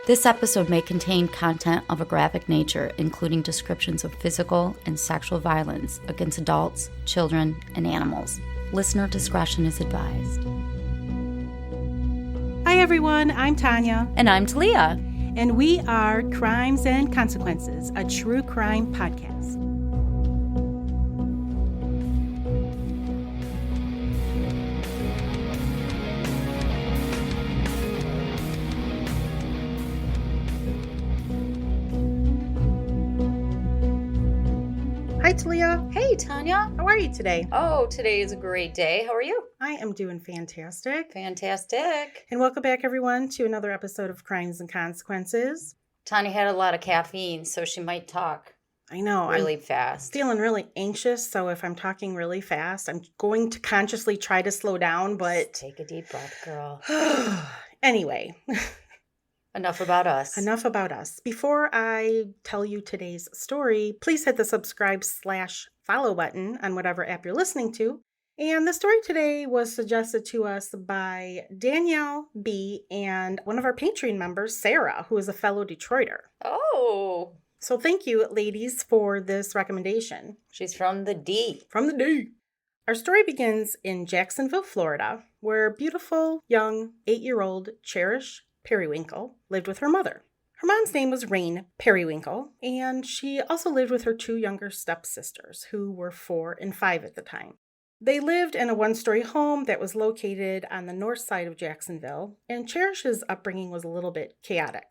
This episode may contain content of a graphic nature, including descriptions of physical and sexual violence against adults, children, and animals. Listener discretion is advised. Hi everyone, I'm Tanya. And I'm Talia. And we are Crimes and Consequences, a true crime podcast. Hi Talia. Hey, Tanya. How are you today? Oh, today is a great day. How are you? I am doing fantastic. Fantastic. And welcome back everyone to another episode of Crimes and Consequences. Tanya had a lot of caffeine, so she might talk I know. really I'm fast. feeling really anxious, so if I'm talking really fast, I'm going to consciously try to slow down, but... Just take a deep breath, girl. Anyway. Enough about us. Enough about us. Before I tell you today's story, please hit the subscribe/follow button on whatever app you're listening to. And the story today was suggested to us by Danielle B. and one of our Patreon members, Sarah, who is a fellow Detroiter. Oh. So thank you, ladies, for this recommendation. She's from the D. From the D. Our story begins in Jacksonville, Florida, where beautiful, young, 8-year-old Cherish Perrywinkle lived with her mother. Her mom's name was Rayne Perrywinkle, and she also lived with her 2 younger stepsisters, who were 4 and 5 at the time. They lived in a 1-story home that was located on the north side of Jacksonville, and Cherish's upbringing was a little bit chaotic.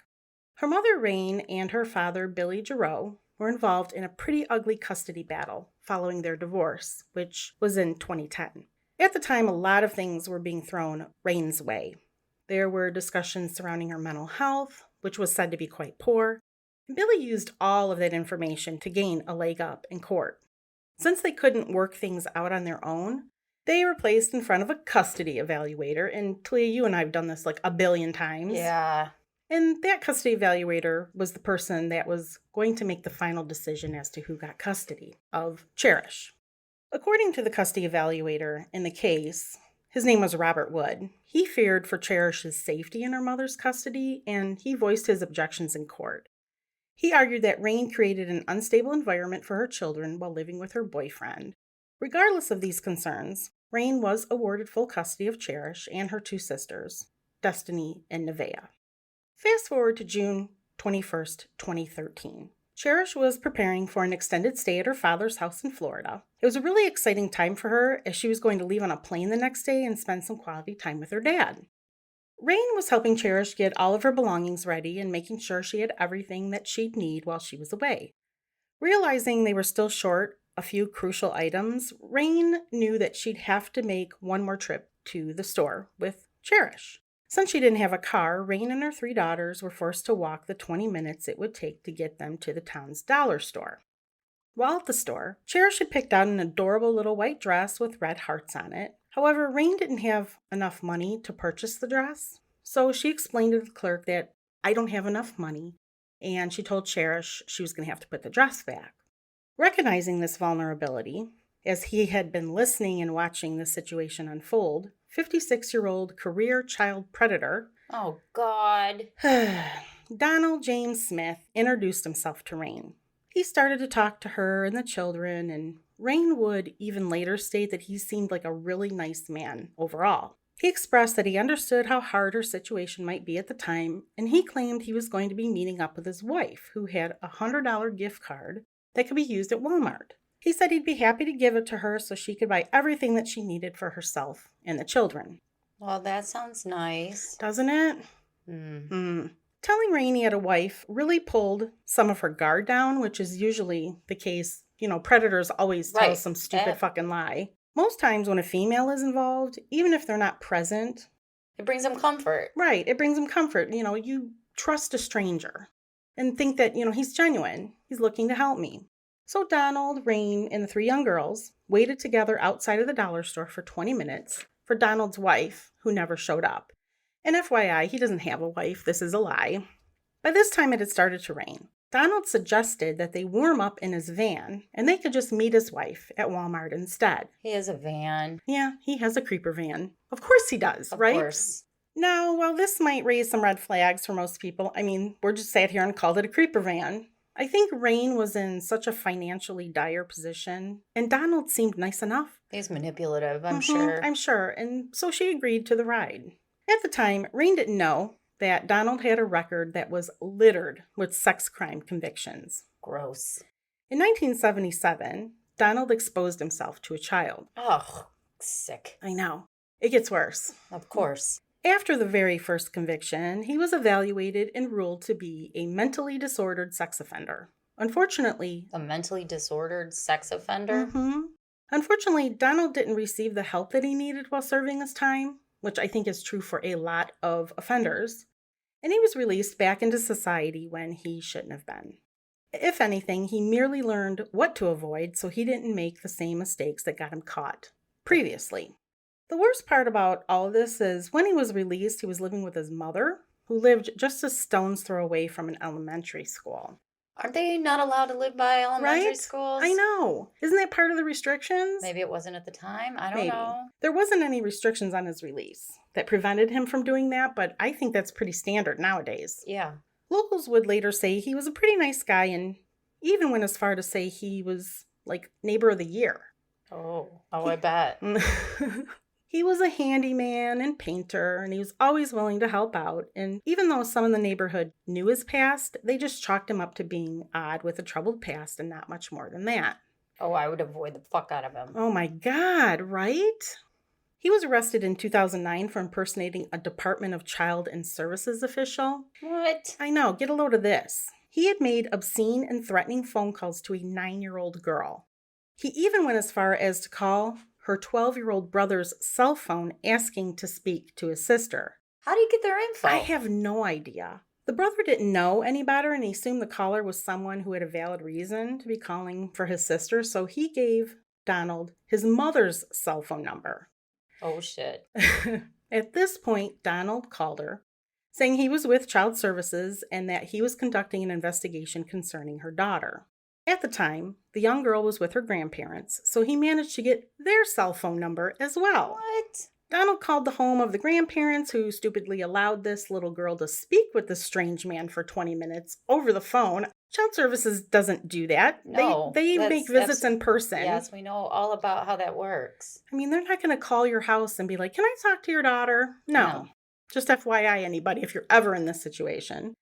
Her mother, Rayne, and her father, Billy Giroux, were involved in a pretty ugly custody battle following their divorce, which was in 2010. At the time, a lot of things were being thrown Rayne's way. There were discussions surrounding her mental health, which was said to be quite poor, and Billy used all of that information to gain a leg up in court. Since they couldn't work things out on their own, they were placed in front of a custody evaluator, and Talia, you and I have done this like a billion times. Yeah. And that custody evaluator was the person that was going to make the final decision as to who got custody of Cherish. According to the custody evaluator in the case, his name was Robert Wood. He feared for Cherish's safety in her mother's custody, and he voiced his objections in court. He argued that Rayne created an unstable environment for her children while living with her boyfriend. Regardless of these concerns, Rayne was awarded full custody of Cherish and her 2 sisters, Destiny and Nevaeh. Fast forward to June 21st, 2013. Cherish was preparing for an extended stay at her father's house in Florida. It was a really exciting time for her as she was going to leave on a plane the next day and spend some quality time with her dad. Rayne was helping Cherish get all of her belongings ready and making sure she had everything that she'd need while she was away. Realizing they were still short a few crucial items, Rayne knew that she'd have to make one more trip to the store with Cherish. Since she didn't have a car, Rayne and her 3 daughters were forced to walk the 20 minutes it would take to get them to the town's dollar store. While at the store, Cherish had picked out an adorable little white dress with red hearts on it. However, Rayne didn't have enough money to purchase the dress, so she explained to the clerk that, "I don't have enough money," and she told Cherish she was going to have to put the dress back. Recognizing this vulnerability, as he had been listening and watching the situation unfold, 56-year-old career child predator, Oh, God. Donald James Smith, introduced himself to Rayne. He started to talk to her and the children, and Rayne would even later state that he seemed like a really nice man overall. He expressed that he understood how hard her situation might be at the time, and he claimed he was going to be meeting up with his wife, who had a $100 gift card that could be used at Walmart. He said he'd be happy to give it to her so she could buy everything that she needed for herself and the children. Well, that sounds nice. Doesn't it? Telling Rayne he had a wife really pulled some of her guard down, which is usually the case. You know, predators always tell some stupid fucking lie. Most times when a female is involved, even if they're not present, it brings them comfort. Right, it brings them comfort. You know, you trust a stranger and think that, you know, he's genuine. He's looking to help me. So Donald, Rayne, and the 3 young girls waited together outside of the dollar store for 20 minutes for Donald's wife, who never showed up. And FYI, he doesn't have a wife. This is a lie. By this time, it had started to rain. Donald suggested that they warm up in his van and they could just meet his wife at Walmart instead. He has a van. Yeah, he has a creeper van. Of course he does, right? Of course. Now, while this might raise some red flags for most people, I mean, we're just sat here and called it a creeper van. I think Rayne was in such a financially dire position, and Donald seemed nice enough. He's manipulative, I'm sure. I'm sure, and so she agreed to the ride. At the time, Rayne didn't know that Donald had a record that was littered with sex crime convictions. Gross. In 1977, Donald exposed himself to a child. Oh, sick. I know. It gets worse. Of course. After the very first conviction, he was evaluated and ruled to be a mentally disordered sex offender. Unfortunately... A mentally disordered sex offender? Unfortunately, Donald didn't receive the help that he needed while serving his time, which I think is true for a lot of offenders, and he was released back into society when he shouldn't have been. If anything, he merely learned what to avoid so he didn't make the same mistakes that got him caught previously. The worst part about all of this is when he was released, he was living with his mother, who lived just a stone's throw away from an elementary school. Aren't they not allowed to live by elementary schools? I know. Isn't that part of the restrictions? Maybe it wasn't at the time. I don't know. There wasn't any restrictions on his release that prevented him from doing that, but I think that's pretty standard nowadays. Yeah. Locals would later say he was a pretty nice guy and even went as far to say he was like neighbor of the year. I bet. He was a handyman and painter, and he was always willing to help out. And even though some in the neighborhood knew his past, they just chalked him up to being odd with a troubled past and not much more than that. Oh, I would avoid the fuck out of him. Oh my God, right? He was arrested in 2009 for impersonating a Department of Child and Services official. What? I know, get a load of this. He had made obscene and threatening phone calls to a 9-year-old girl. He even went as far as to call her 12-year-old brother's cell phone asking to speak to his sister. How do you get their info? I have no idea. The brother didn't know any better and he assumed the caller was someone who had a valid reason to be calling for his sister, so he gave Donald his mother's cell phone number. Oh, shit. At this point, Donald called her, saying he was with Child Services and that he was conducting an investigation concerning her daughter. At the time, the young girl was with her grandparents, so he managed to get their cell phone number as well. What? Donald called the home of the grandparents, who stupidly allowed this little girl to speak with this strange man for 20 minutes over the phone. Child Services doesn't do that. No, they make visits in person. Yes, we know all about how that works. I mean, they're not going to call your house and be like, "Can I talk to your daughter?" No. Just FYI, anybody, if you're ever in this situation.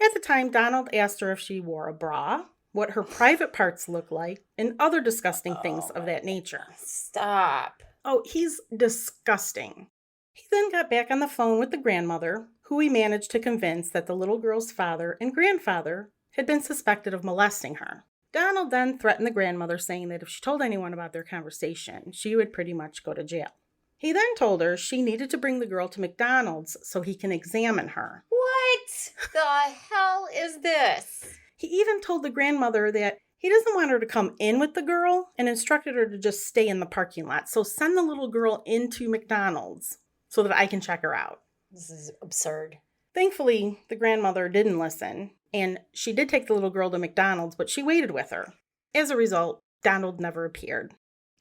At the time, Donald asked her if she wore a bra, what her private parts look like, and other disgusting things of that nature. Stop. Oh, he's disgusting. He then got back on the phone with the grandmother, who he managed to convince that the little girl's father and grandfather had been suspected of molesting her. Donald then threatened the grandmother, saying that if she told anyone about their conversation, she would pretty much go to jail. He then told her she needed to bring the girl to McDonald's so he can examine her. What the hell is this? He even told the grandmother that he doesn't want her to come in with the girl and instructed her to just stay in the parking lot. So send the little girl into McDonald's so that I can check her out. This is absurd. Thankfully, the grandmother didn't listen, and she did take the little girl to McDonald's, but she waited with her. As a result, Donald never appeared.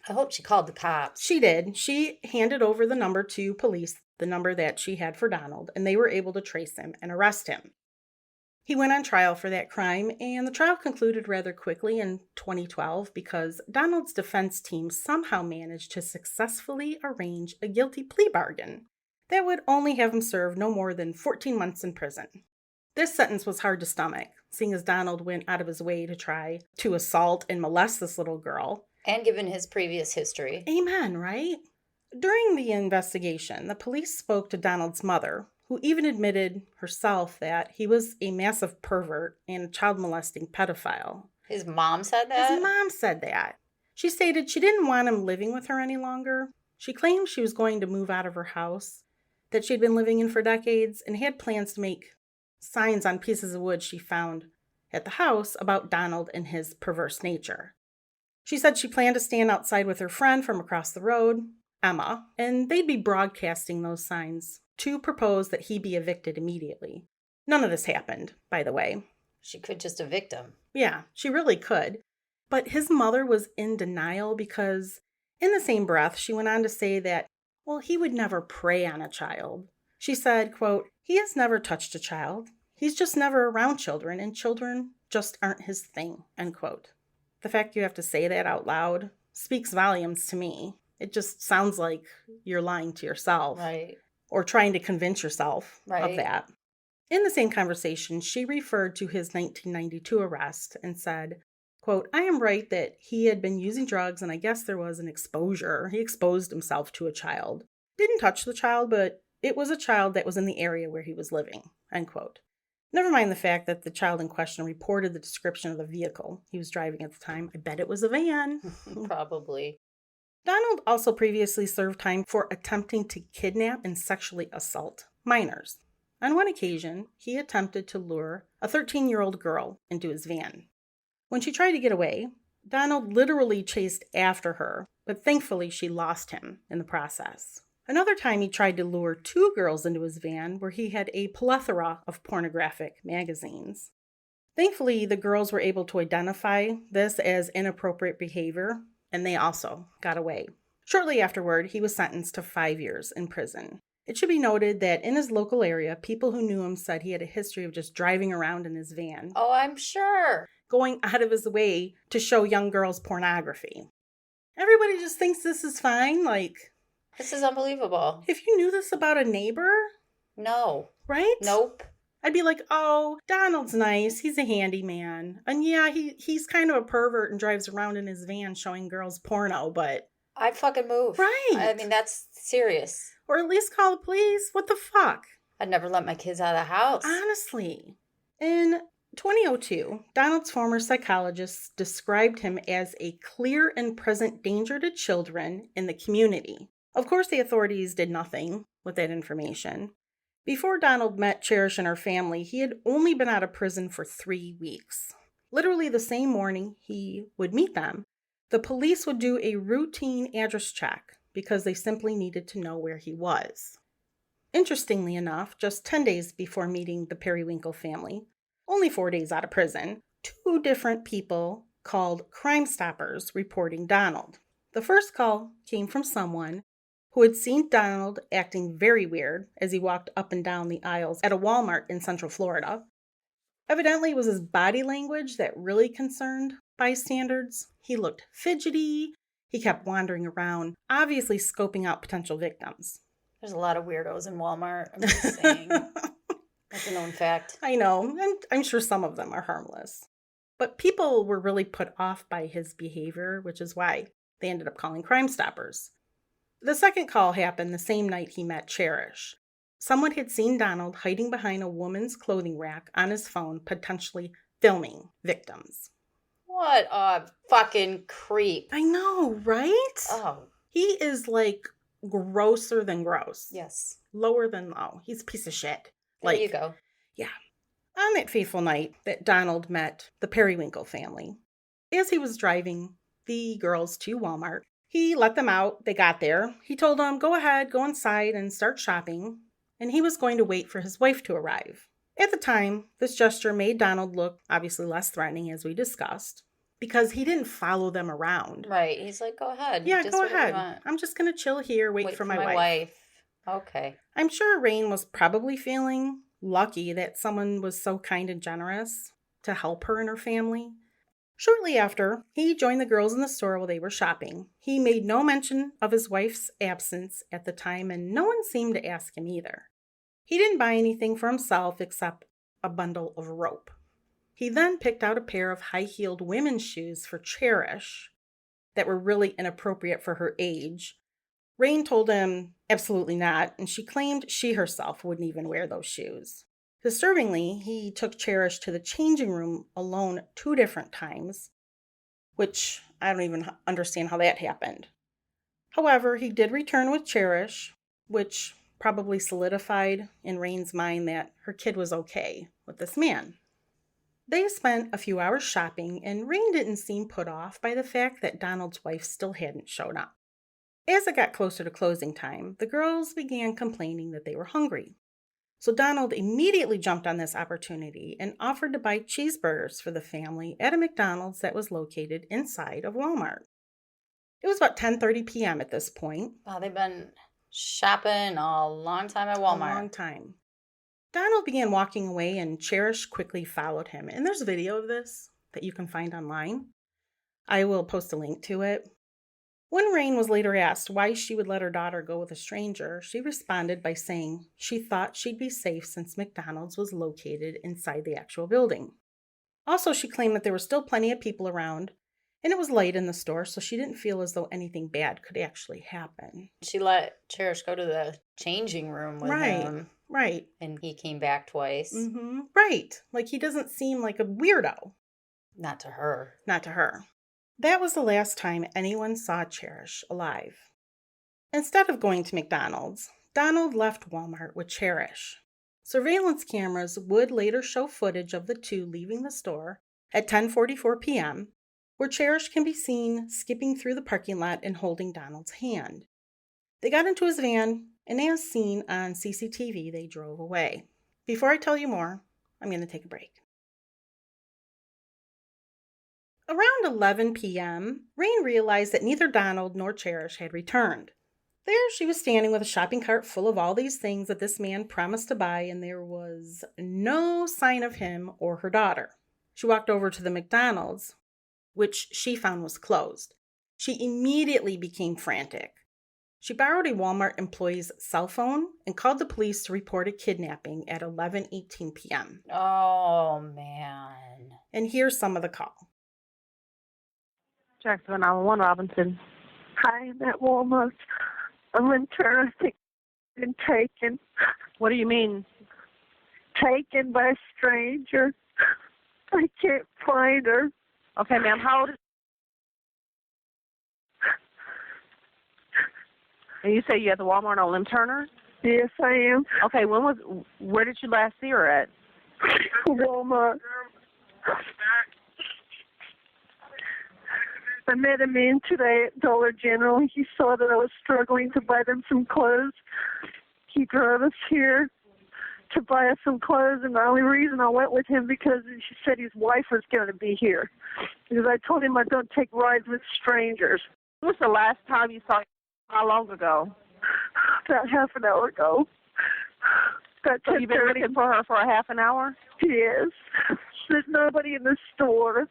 I hope she called the cops. She did. She handed over the number to police, the number that she had for Donald, and they were able to trace him and arrest him. He went on trial for that crime, and the trial concluded rather quickly in 2012 because Donald's defense team somehow managed to successfully arrange a guilty plea bargain that would only have him serve no more than 14 months in prison. This sentence was hard to stomach, seeing as Donald went out of his way to try to assault and molest this little girl. And given his previous history. Amen, right? During the investigation, the police spoke to Donald's mother, who even admitted herself that he was a massive pervert and a child molesting pedophile. His mom said that? His mom said that. She stated she didn't want him living with her any longer. She claimed she was going to move out of her house that she'd been living in for decades and had plans to make signs on pieces of wood she found at the house about Donald and his perverse nature. She said she planned to stand outside with her friend from across the road, Emma, and they'd be broadcasting those signs to propose that he be evicted immediately. None of this happened, by the way. She could just evict him. Yeah, she really could. But his mother was in denial because, in the same breath, she went on to say that, well, he would never prey on a child. She said, quote, "He has never touched a child. He's just never around children, and children just aren't his thing," end quote. The fact you have to say that out loud speaks volumes to me. It just sounds like you're lying to yourself. Right. Or trying to convince yourself of Right. that. In the same conversation, she referred to his 1992 arrest and said, quote, "I am right that he had been using drugs and I guess there was an exposure. He exposed himself to a child. Didn't touch the child, but it was a child that was in the area where he was living," end quote. Never mind the fact that the child in question reported the description of the vehicle he was driving at the time. I bet it was a van. Probably. Donald also previously served time for attempting to kidnap and sexually assault minors. On one occasion, he attempted to lure a 13-year-old girl into his van. When she tried to get away, Donald literally chased after her, but thankfully she lost him in the process. Another time he tried to lure 2 girls into his van where he had a plethora of pornographic magazines. Thankfully, the girls were able to identify this as inappropriate behavior, and they also got away. Shortly afterward, he was sentenced to 5 years in prison. It should be noted that in his local area, people who knew him said he had a history of just driving around in his van, Oh, I'm sure. going out of his way to show young girls pornography. Everybody just thinks this is fine. Like, This is unbelievable. if you knew this about a neighbor, No. right? Nope. I'd be like, "Oh, Donald's nice. He's a handyman. And yeah, he's kind of a pervert and drives around in his van showing girls porno, but..." I'd fucking move. Right. I mean, that's serious. Or at least call the police. What the fuck? I'd never let my kids out of the house. Honestly. In 2002, Donald's former psychologist described him as a clear and present danger to children in the community. Of course, the authorities did nothing with that information. Before Donald met Cherish and her family, he had only been out of prison for 3 weeks. Literally the same morning he would meet them, the police would do a routine address check because they simply needed to know where he was. Interestingly enough, just 10 days before meeting the Perrywinkle family, only 4 days out of prison, 2 different people called Crime Stoppers reporting Donald. The first call came from someone who had seen Donald acting very weird as he walked up and down the aisles at a Walmart in Central Florida. Evidently, it was his body language that really concerned bystanders. He looked fidgety. He kept wandering around, obviously scoping out potential victims. There's a lot of weirdos in Walmart. I'm just saying. That's a known fact. I know, and I'm sure some of them are harmless. But people were really put off by his behavior, which is why they ended up calling Crime Stoppers. The second call happened the same night he met Cherish. Someone had seen Donald hiding behind a woman's clothing rack on his phone, potentially filming victims. What a fucking creep. I know, right? Oh, He is like grosser than gross. yes. Lower than low. He's a piece of shit. There you go. Yeah. On that fateful night that Donald met the Perrywinkle family, as he was driving the girls to Walmart, he let them out. They got there. He told them, "Go ahead, go inside and start shopping." And he was going to wait for his wife to arrive. At the time, this gesture made Donald look obviously less threatening, as we discussed, because he didn't follow them around. Right. He's like, go ahead. Yeah, Just go whatever you ahead. want. I'm just going to chill here, wait for my wife. Okay. I'm sure Rayne was probably feeling lucky that someone was so kind and generous to help her and her family. Shortly after, he joined the girls in the store while they were shopping. He made no mention of his wife's absence at the time, and no one seemed to ask him either. He didn't buy anything for himself except a bundle of rope. He then picked out a pair of high-heeled women's shoes for Cherish that were really inappropriate for her age. Rayne told him absolutely not, and she claimed she herself wouldn't even wear those shoes. Disturbingly, he took Cherish to the changing room alone 2 different times, which I don't even understand how that happened. However, he did return with Cherish, which probably solidified in Rayne's mind that her kid was okay with this man. They spent a few hours shopping, and Rayne didn't seem put off by the fact that Donald's wife still hadn't shown up. As it got closer to closing time, the girls began complaining that they were hungry. So Donald immediately jumped on this opportunity and offered to buy cheeseburgers for the family at a McDonald's that was located inside of Walmart. It was about 10:30 p.m. at this point. Wow, they've been Shopping a long time at A Walmart. long time. Donald began walking away and Cherish quickly followed him. And there's a video of this that you can find online. I will post a link to it. When Rayne was later asked why she would let her daughter go with a stranger, she responded by saying she thought she'd be safe since McDonald's was located inside the actual building. Also, she claimed that there were still plenty of people around, and it was late in the store, so she didn't feel as though anything bad could actually happen. She let Cherish go to the changing room with him. Right. And he came back twice. Mm-hmm. Right. Like, he doesn't seem like a weirdo. Not to her. Not to her. That was the last time anyone saw Cherish alive. Instead of going to McDonald's, Donald left Walmart with Cherish. Surveillance cameras would later show footage of the two leaving the store at 10:44 p.m., where Cherish can be seen skipping through the parking lot and holding Donald's hand. They got into his van, and as seen on CCTV, they drove away. Before I tell you more, I'm going to take a break. Around 11 p.m., Rayne realized that neither Donald nor Cherish had returned. There she was standing with a shopping cart full of all these things that this man promised to buy, and there was no sign of him or her daughter. She walked over to the McDonald's, which she found was closed. She immediately became frantic. She borrowed a Walmart employee's cell phone and called the police to report a kidnapping at 11:18 p.m. Oh, man. And here's some of the call. Jacksonville 911, Robinson. Hi, I'm at Walmart. I'm in turn. I think I've been taken. What do you mean? Taken by a stranger. I can't find her. Okay, ma'am, how old is and you say you at the Walmart on Lim Turner? Yes, I am. Okay, where did you last see her at? Walmart. I met a man today at Dollar General. He saw that I was struggling to buy them some clothes. He drove us here to buy us some clothes, and the only reason I went with him because he said his wife was going to be here. Because I told him I don't take rides with strangers. When was the last time you saw her? How long ago? About half an hour ago. So you've been looking for her for a half an hour? Yes. There's nobody in the store.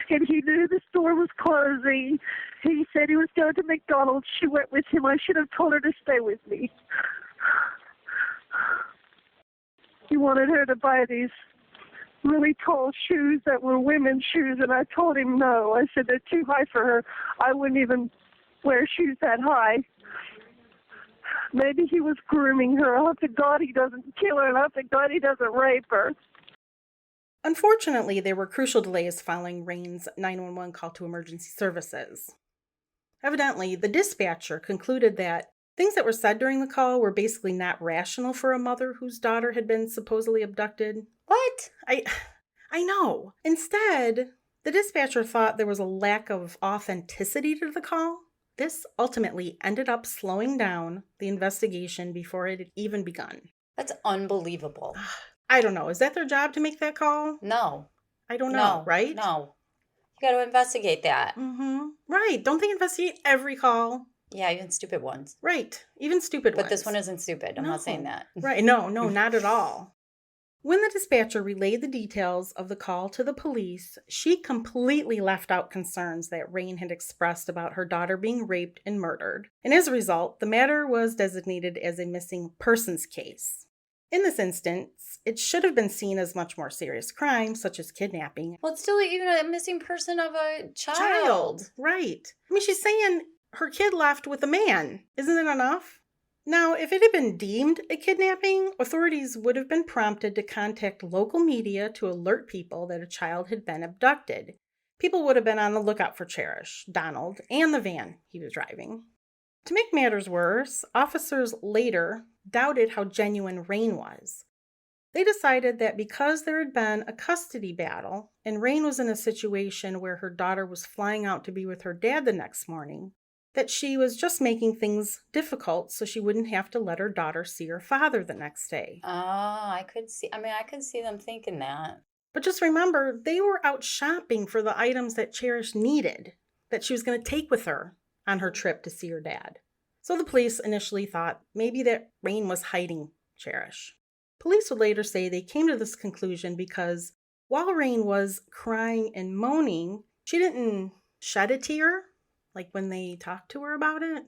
And he knew the store was closing. He said he was going to McDonald's. She went with him. I should have told her to stay with me. He wanted her to buy these really tall shoes that were women's shoes, and I told him no. I said they're too high for her. I wouldn't even wear shoes that high. Maybe he was grooming her. I hope to God he doesn't kill her, and I hope to God he doesn't rape her. Unfortunately, there were crucial delays following Rayne's 911 call to emergency services. Evidently, the dispatcher concluded that things that were said during the call were basically not rational for a mother whose daughter had been supposedly abducted. What? I know. Instead, the dispatcher thought there was a lack of authenticity to the call. This ultimately ended up slowing down the investigation before it had even begun. That's unbelievable. I don't know. Is that their job to make that call? No. I don't know, right? No. You got to investigate that. Mm-hmm. Right. Don't they investigate every call? Yeah, even stupid ones. Right. Even stupid ones. But this one isn't stupid. I'm not saying that. Right. No, not at all. When the dispatcher relayed the details of the call to the police, she completely left out concerns that Rayne had expressed about her daughter being raped and murdered. And as a result, the matter was designated as a missing persons case. In this instance, it should have been seen as much more serious crime, such as kidnapping. Well, it's still even a missing person of a child. Right. I mean, she's saying her kid left with a man. Isn't it enough? Now, if it had been deemed a kidnapping, authorities would have been prompted to contact local media to alert people that a child had been abducted. People would have been on the lookout for Cherish, Donald, and the van he was driving. To make matters worse, officers later doubted how genuine Rayne was. They decided that because there had been a custody battle and Rayne was in a situation where her daughter was flying out to be with her dad the next morning, that she was just making things difficult so she wouldn't have to let her daughter see her father the next day. I could see them thinking that. But just remember, they were out shopping for the items that Cherish needed, that she was going to take with her on her trip to see her dad. So the police initially thought maybe that Rayne was hiding Cherish. Police would later say they came to this conclusion because while Rayne was crying and moaning, she didn't shed a tear, like when they talked to her about it.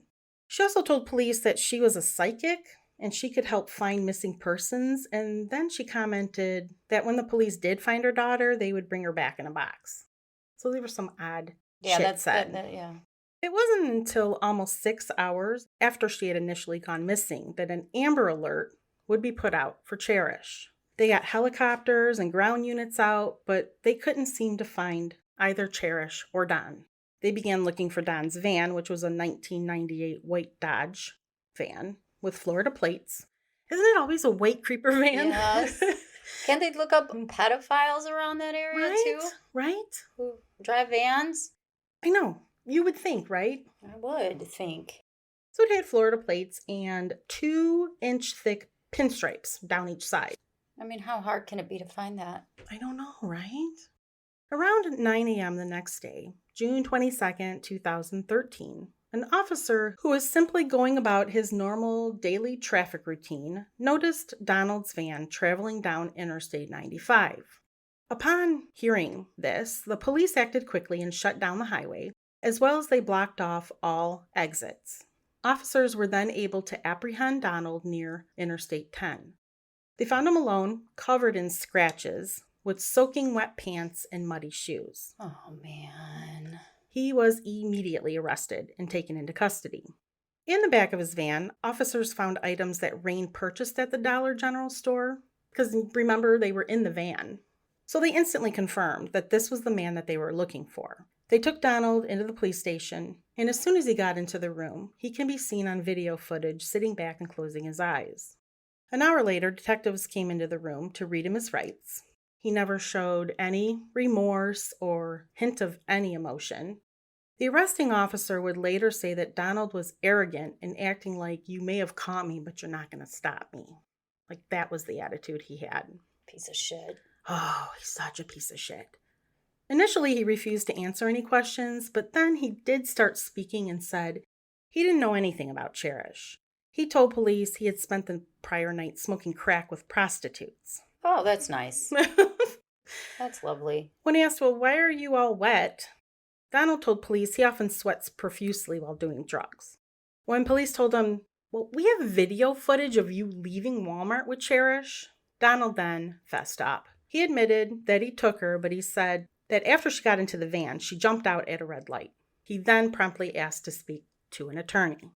She also told police that she was a psychic and she could help find missing persons. And then she commented that when the police did find her daughter, they would bring her back in a box. So there was some odd shit said. Yeah. It wasn't until almost 6 hours after she had initially gone missing that an Amber Alert would be put out for Cherish. They got helicopters and ground units out, but they couldn't seem to find either Cherish or Don. They began looking for Don's van, which was a 1998 white Dodge van with Florida plates. Isn't it always a white creeper van? Yes. Can't they look up pedophiles around that area too? Right? Who drive vans? I know. You would think, right? I would think. So it had Florida plates and 2-inch thick pinstripes down each side. I mean, how hard can it be to find that? I don't know, right? Around 9 a.m. the next day, June 22nd, 2013, an officer who was simply going about his normal daily traffic routine noticed Donald's van traveling down Interstate 95. Upon hearing this, the police acted quickly and shut down the highway, as well as they blocked off all exits. Officers were then able to apprehend Donald near Interstate 10. They found him alone, covered in scratches, with soaking wet pants and muddy shoes. Oh, man. He was immediately arrested and taken into custody. In the back of his van, officers found items that Rayne purchased at the Dollar General store, because remember, they were in the van. So they instantly confirmed that this was the man that they were looking for. They took Donald into the police station, and as soon as he got into the room, he can be seen on video footage sitting back and closing his eyes. An hour later, detectives came into the room to read him his rights. He never showed any remorse or hint of any emotion. The arresting officer would later say that Donald was arrogant and acting like, you may have caught me, but you're not going to stop me. Like, that was the attitude he had. Piece of shit. Oh, he's such a piece of shit. Initially, he refused to answer any questions, but then he did start speaking and said he didn't know anything about Cherish. He told police he had spent the prior night smoking crack with prostitutes. Oh, that's nice. That's lovely. When asked, well, why are you all wet? Donald told police he often sweats profusely while doing drugs. When police told him, well, we have video footage of you leaving Walmart with Cherish, Donald then fessed up. He admitted that he took her, but he said that after she got into the van, she jumped out at a red light. He then promptly asked to speak to an attorney.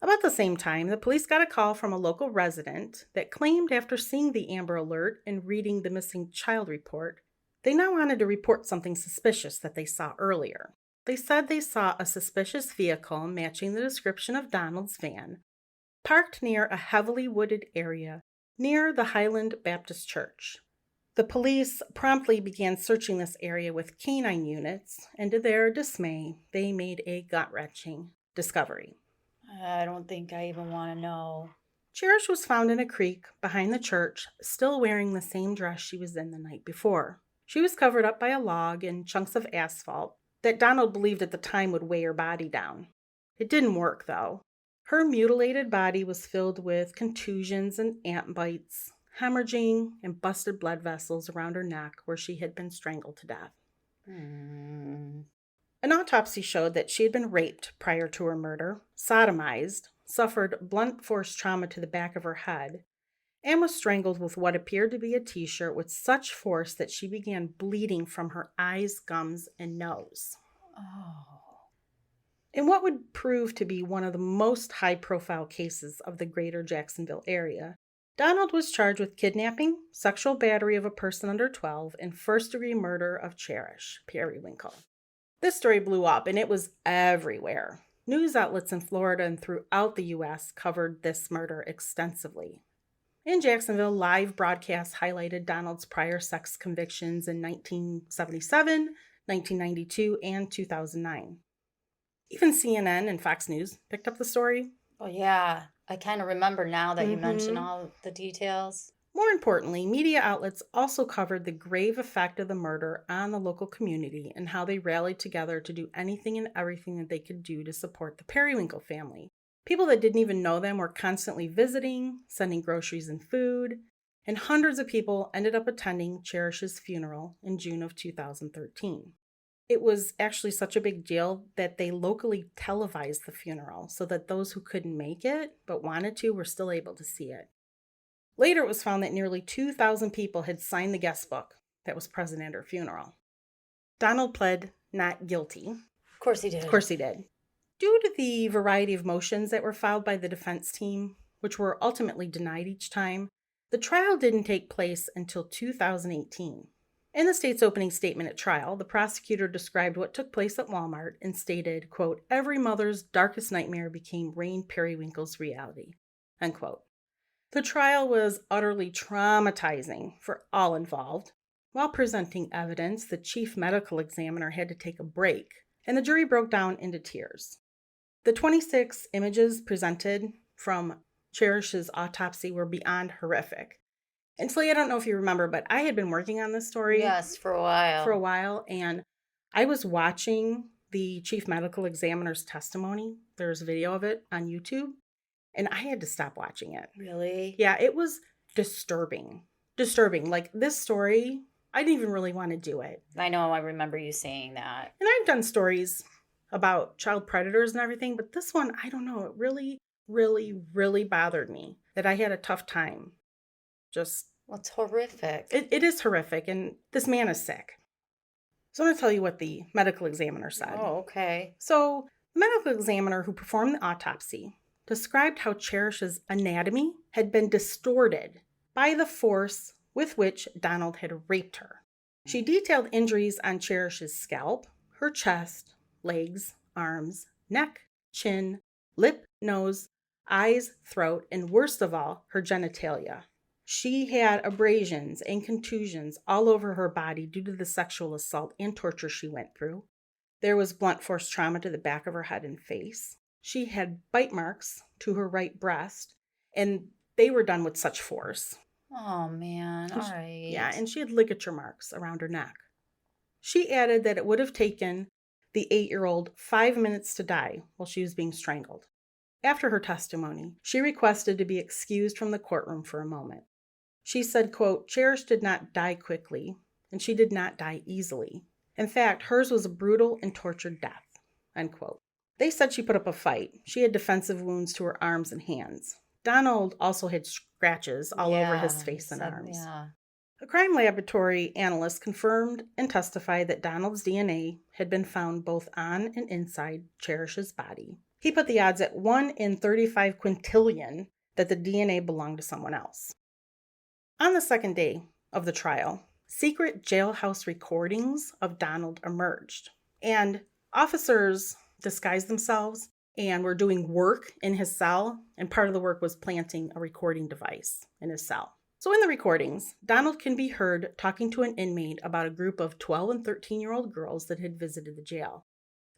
About the same time, the police got a call from a local resident that claimed after seeing the Amber Alert and reading the missing child report, they now wanted to report something suspicious that they saw earlier. They said they saw a suspicious vehicle matching the description of Donald's van, parked near a heavily wooded area near the Highland Baptist Church. The police promptly began searching this area with canine units, and to their dismay, they made a gut-wrenching discovery. I don't think I even want to know. Cherish was found in a creek behind the church, still wearing the same dress she was in the night before. She was covered up by a log and chunks of asphalt that Donald believed at the time would weigh her body down. It didn't work, though. Her mutilated body was filled with contusions and ant bites, hemorrhaging, and busted blood vessels around her neck where she had been strangled to death. An autopsy showed that she had been raped prior to her murder, sodomized, suffered blunt force trauma to the back of her head, and was strangled with what appeared to be a t-shirt with such force that she began bleeding from her eyes, gums, and nose. Oh. In what would prove to be one of the most high-profile cases of the greater Jacksonville area, Donald was charged with kidnapping, sexual battery of a person under 12, and first-degree murder of Cherish Perrywinkle. This story blew up, and it was everywhere. News outlets in Florida and throughout the U.S. covered this murder extensively. In Jacksonville, live broadcasts highlighted Donald's prior sex convictions in 1977, 1992, and 2009. Even CNN and Fox News picked up the story. Oh, yeah. I kind of remember now that you mention all the details. More importantly, media outlets also covered the grave effect of the murder on the local community and how they rallied together to do anything and everything that they could do to support the Perrywinkle family. People that didn't even know them were constantly visiting, sending groceries and food, and hundreds of people ended up attending Cherish's funeral in June of 2013. It was actually such a big deal that they locally televised the funeral so that those who couldn't make it but wanted to were still able to see it. Later, it was found that nearly 2,000 people had signed the guest book that was present at her funeral. Donald pled not guilty. Of course he did. Of course he did. Due to the variety of motions that were filed by the defense team, which were ultimately denied each time, the trial didn't take place until 2018. In the state's opening statement at trial, the prosecutor described what took place at Walmart and stated, quote, "Every mother's darkest nightmare became Rayne Perrywinkle's reality," unquote. The trial was utterly traumatizing for all involved. While presenting evidence, the chief medical examiner had to take a break, and the jury broke down into tears. The 26 images presented from Cherish's autopsy were beyond horrific. And Slee, I don't know if you remember, but I had been working on this story. Yes, for a while. And I was watching the chief medical examiner's testimony. There's a video of it on YouTube, and I had to stop watching it. Really? Yeah, it was disturbing. Like, this story, I didn't even really want to do it. I know, I remember you saying that. And I've done stories about child predators and everything, but this one, I don't know, it really, really, really bothered me that I had a tough time. Well, it's horrific. It is horrific, and this man is sick. So I'm going to tell you what the medical examiner said. Oh, okay. So the medical examiner who performed the autopsy described how Cherish's anatomy had been distorted by the force with which Donald had raped her. She detailed injuries on Cherish's scalp, her chest, legs, arms, neck, chin, lip, nose, eyes, throat, and worst of all, her genitalia. She had abrasions and contusions all over her body due to the sexual assault and torture she went through. There was blunt force trauma to the back of her head and face. She had bite marks to her right breast, and they were done with such force. Oh, man. All right. Yeah, and she had ligature marks around her neck. She added that it would have taken the 8-year-old 5 minutes to die while she was being strangled. After her testimony, she requested to be excused from the courtroom for a moment. She said, quote, "Cherish did not die quickly, and she did not die easily. In fact, hers was a brutal and tortured death," unquote. They said she put up a fight. She had defensive wounds to her arms and hands. Donald also had scratches all over his face and arms. Yeah. A crime laboratory analyst confirmed and testified that Donald's DNA had been found both on and inside Cherish's body. He put the odds at 1 in 35 quintillion that the DNA belonged to someone else. On the second day of the trial, secret jailhouse recordings of Donald emerged, and officers disguised themselves and were doing work in his cell, and part of the work was planting a recording device in his cell. So in the recordings, Donald can be heard talking to an inmate about a group of 12 and 13-year-old girls that had visited the jail.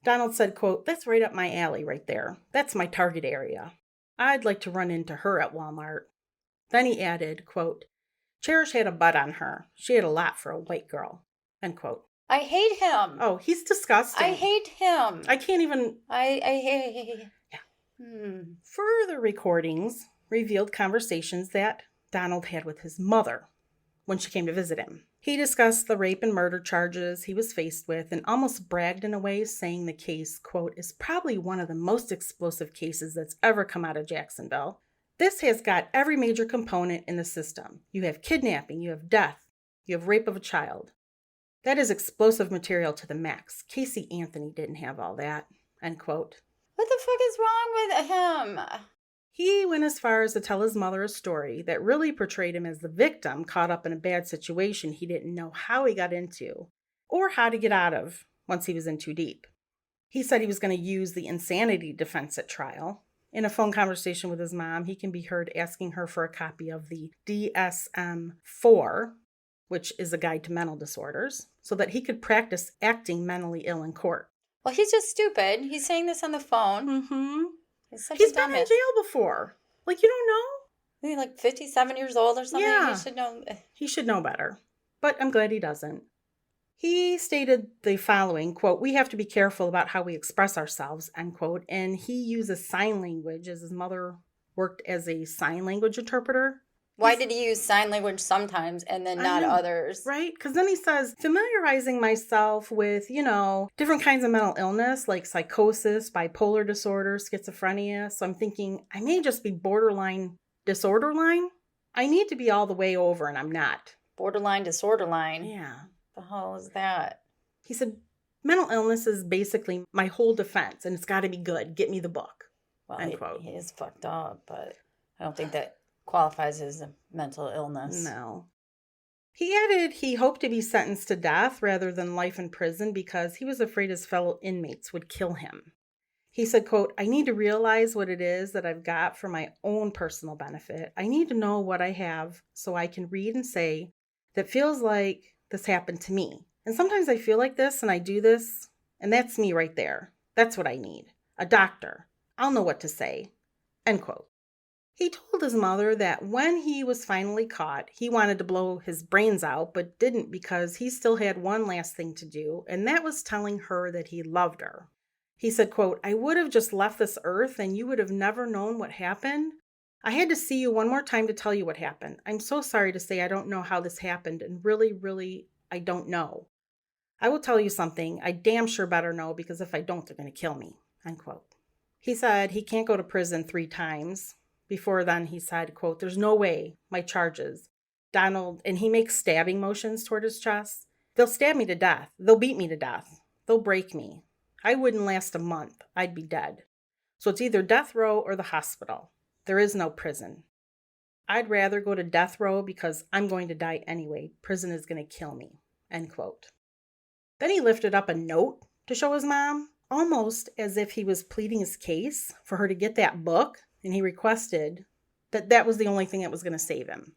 Donald said, quote, "That's right up my alley right there. That's my target area. I'd like to run into her at Walmart." Then he added, quote, "Cherish had a butt on her. She had a lot for a white girl," end quote. I hate him. Oh, he's disgusting. I hate him. I can't even... I hate... Yeah. Further recordings revealed conversations that Donald had with his mother when she came to visit him. He discussed the rape and murder charges he was faced with and almost bragged in a way, saying the case, quote, "is probably one of the most explosive cases that's ever come out of Jacksonville. This has got every major component in the system. You have kidnapping, you have death, you have rape of a child. That is explosive material to the max. Casey Anthony didn't have all that," end quote. What the fuck is wrong with him? He went as far as to tell his mother a story that really portrayed him as the victim caught up in a bad situation he didn't know how he got into or how to get out of once he was in too deep. He said he was going to use the insanity defense at trial. In a phone conversation with his mom, he can be heard asking her for a copy of the DSM-4, which is a guide to mental disorders, so that he could practice acting mentally ill in court. Well, he's just stupid. He's saying this on the phone. Mm-hmm. He's been in jail before. Like, you don't know? He's like 57 years old or something. Yeah. He should know. He should know better. But I'm glad he doesn't. He stated the following, quote, "We have to be careful about how we express ourselves," end quote. And he uses sign language as his mother worked as a sign language interpreter. Why did he use sign language sometimes and then not others? Right? Because then he says, familiarizing myself with, different kinds of mental illness like psychosis, bipolar disorder, schizophrenia. So I'm thinking I may just be borderline disorder line. I need to be all the way over and I'm not. Borderline disorder line? Yeah. The hell is that? He said, mental illness is basically my whole defense and it's got to be good. Get me the book. Well, end quote. He is fucked up, but I don't think that qualifies as a mental illness. No. He added he hoped to be sentenced to death rather than life in prison because he was afraid his fellow inmates would kill him. He said, quote, "I need to realize what it is that I've got for my own personal benefit. I need to know what I have so I can read and say that feels like this happened to me. And sometimes I feel like this and I do this, and that's me right there. That's what I need. A doctor. I'll know what to say." End quote. He told his mother that when he was finally caught, he wanted to blow his brains out, but didn't because he still had one last thing to do, and that was telling her that he loved her. He said, quote, "I would have just left this earth and you would have never known what happened. I had to see you one more time to tell you what happened. I'm so sorry to say I don't know how this happened, and really, I don't know. I will tell you something. I damn sure better know because if I don't, they're going to kill me." End quote. He said he can't go to prison 3 times. Before then, he said, quote, "There's no way my charges, Donald," and he makes stabbing motions toward his chest, "they'll stab me to death. They'll beat me to death. They'll break me. I wouldn't last a month. I'd be dead. So it's either death row or the hospital. There is no prison. I'd rather go to death row because I'm going to die anyway. Prison is going to kill me." End quote. Then he lifted up a note to show his mom, almost as if he was pleading his case for her to get that book. And he requested that was the only thing that was going to save him.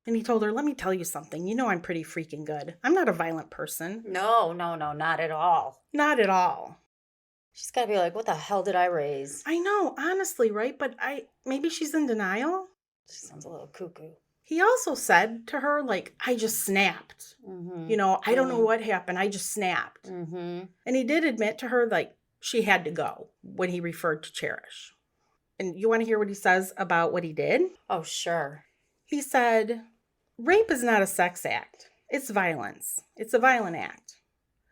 And he told her, "Let me tell you something. You know I'm pretty freaking good. I'm not a violent person." No, not at all. Not at all. She's got to be like, what the hell did I raise? I know, honestly, right? But maybe she's in denial. She sounds a little cuckoo. He also said to her, like, "I just snapped. Mm-hmm. I don't know what happened. I just snapped." Mm-hmm. And he did admit to her, like, she had to go when he referred to Cherish. And you want to hear what he says about what he did? Oh, sure. He said, "Rape is not a sex act. It's violence. It's a violent act."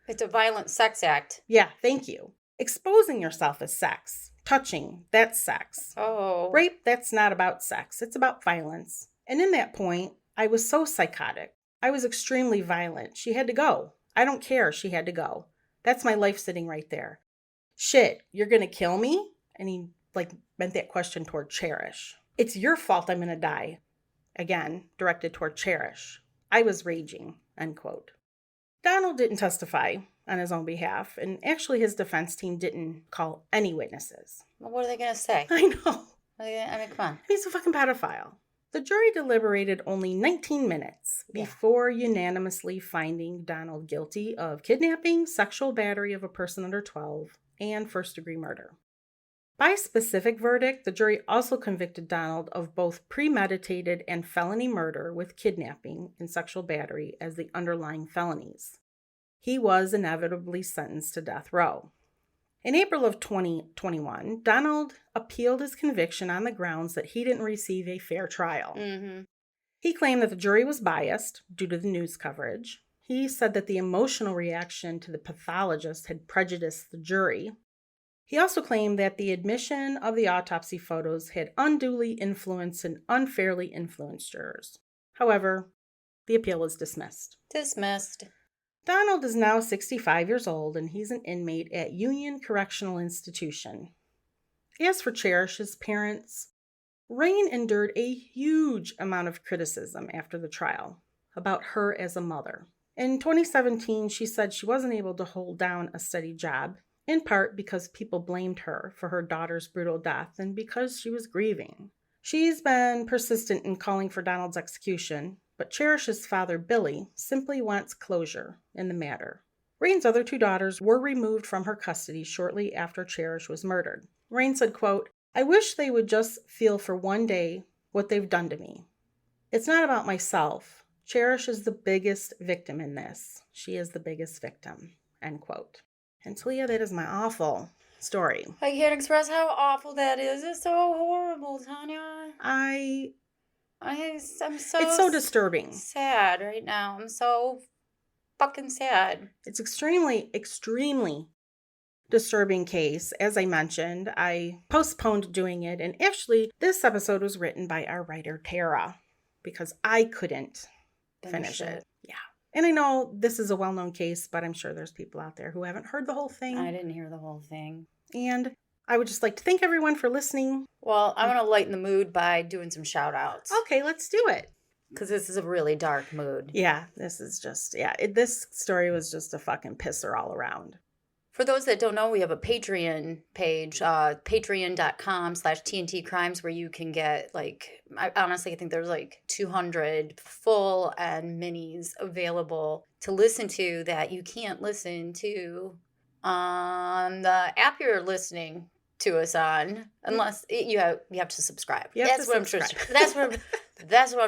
It's a violent sex act. Yeah, thank you. Exposing yourself as sex. Touching, that's sex. Oh. Rape, that's not about sex. It's about violence. And in that point, I was so psychotic. I was extremely violent. She had to go. I don't care. She had to go. That's my life sitting right there. Shit, you're going to kill me? And he meant that question toward Cherish. "It's your fault I'm going to die." Again, directed toward Cherish. "I was raging." End quote. Donald didn't testify on his own behalf, and actually his defense team didn't call any witnesses. Well, what are they going to say? I know. I mean, come on. He's a fucking pedophile. The jury deliberated only 19 minutes before unanimously finding Donald guilty of kidnapping, sexual battery of a person under 12, and first-degree murder. By specific verdict, the jury also convicted Donald of both premeditated and felony murder with kidnapping and sexual battery as the underlying felonies. He was inevitably sentenced to death row. In April of 2021, Donald appealed his conviction on the grounds that he didn't receive a fair trial. Mm-hmm. He claimed that the jury was biased due to the news coverage. He said that the emotional reaction to the pathologist had prejudiced the jury. He also claimed that the admission of the autopsy photos had unduly influenced and unfairly influenced jurors. However, the appeal was dismissed. Dismissed. Donald is now 65 years old, and he's an inmate at Union Correctional Institution. As for Cherish's parents, Rayne endured a huge amount of criticism after the trial about her as a mother. In 2017, she said she wasn't able to hold down a steady job, in part because people blamed her for her daughter's brutal death and because she was grieving. She's been persistent in calling for Donald's execution, but Cherish's father, Billy, simply wants closure in the matter. Rayne's other 2 daughters were removed from her custody shortly after Cherish was murdered. Rayne said, quote, "I wish they would just feel for one day what they've done to me. It's not about myself, Cherish is the biggest victim in this. She is the biggest victim, end quote. And Talia, that is my awful story. I can't express how awful that is. It's so horrible, Tanya. I'm so... It's so disturbing. Sad right now. I'm so fucking sad. It's extremely, extremely disturbing case. As I mentioned, I postponed doing it. And actually, this episode was written by our writer, Tara, because I couldn't finish it. Yeah. And I know this is a well-known case, but I'm sure there's people out there who haven't heard the whole thing. I didn't hear the whole thing. And I would just like to thank everyone for listening. Well, I want to lighten the mood by doing some shout-outs. Okay, let's do it. Because this is a really dark mood. Yeah, this is just, this story was just a fucking pisser all around. For those that don't know, we have a Patreon page, patreon.com/TNT Crimes, where you can get, I think there's 200 full and minis available to listen to that you can't listen to on the app you're listening to us on, unless you have to subscribe. That's what I'm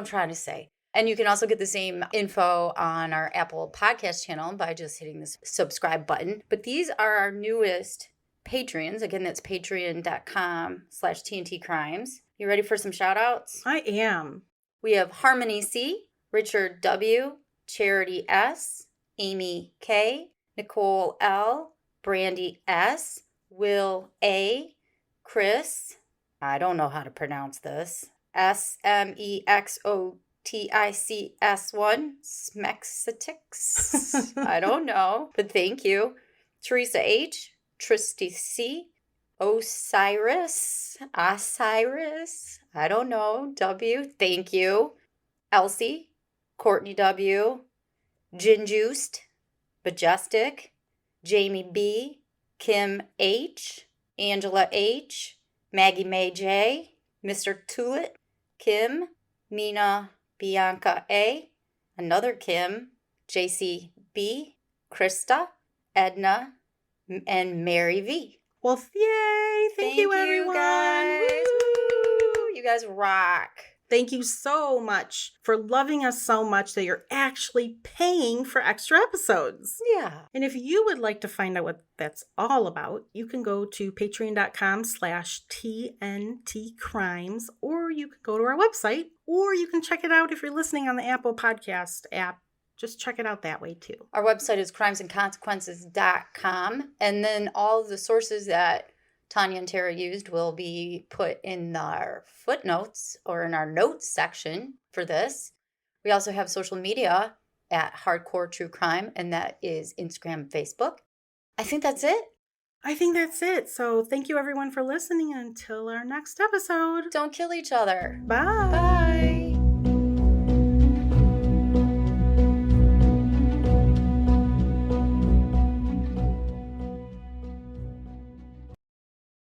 trying to say. And you can also get the same info on our Apple Podcast channel by just hitting the subscribe button. But these are our newest Patreons. Again, that's patreon.com/TNT Crimes. You ready for some shout outs? I am. We have Harmony C, Richard W, Charity S, Amy K, Nicole L, Brandy S, Will A, Chris, I don't know how to pronounce this, SMEXOTICS1, Smexitix. I don't know, but thank you. Teresa H, Tristy C, Osiris, I don't know, W, thank you. Elsie, Courtney W, Ginjuiced, Majestic, Jamie B, Kim H, Angela H, Maggie May J, Mr. Tulit, Kim, Mina Bianca A, another Kim, JC B, Krista, Edna, and Mary V. Well, yay! Thank you, everyone. Guys. Woo! You guys rock. Thank you so much for loving us so much that you're actually paying for extra episodes. Yeah. And if you would like to find out what that's all about, you can go to patreon.com/TNT Crimes, or you can go to our website, or you can check it out if you're listening on the Apple Podcast app. Just check it out that way too. Our website is crimesandconsequences.com. And then all of the sources that Tanya and Tara used will be put in our footnotes or in our notes section for this. We also have social media at Hardcore True Crime, and that is Instagram and Facebook. I think that's it. So thank you everyone for listening until our next episode. Don't kill each other. Bye. Bye.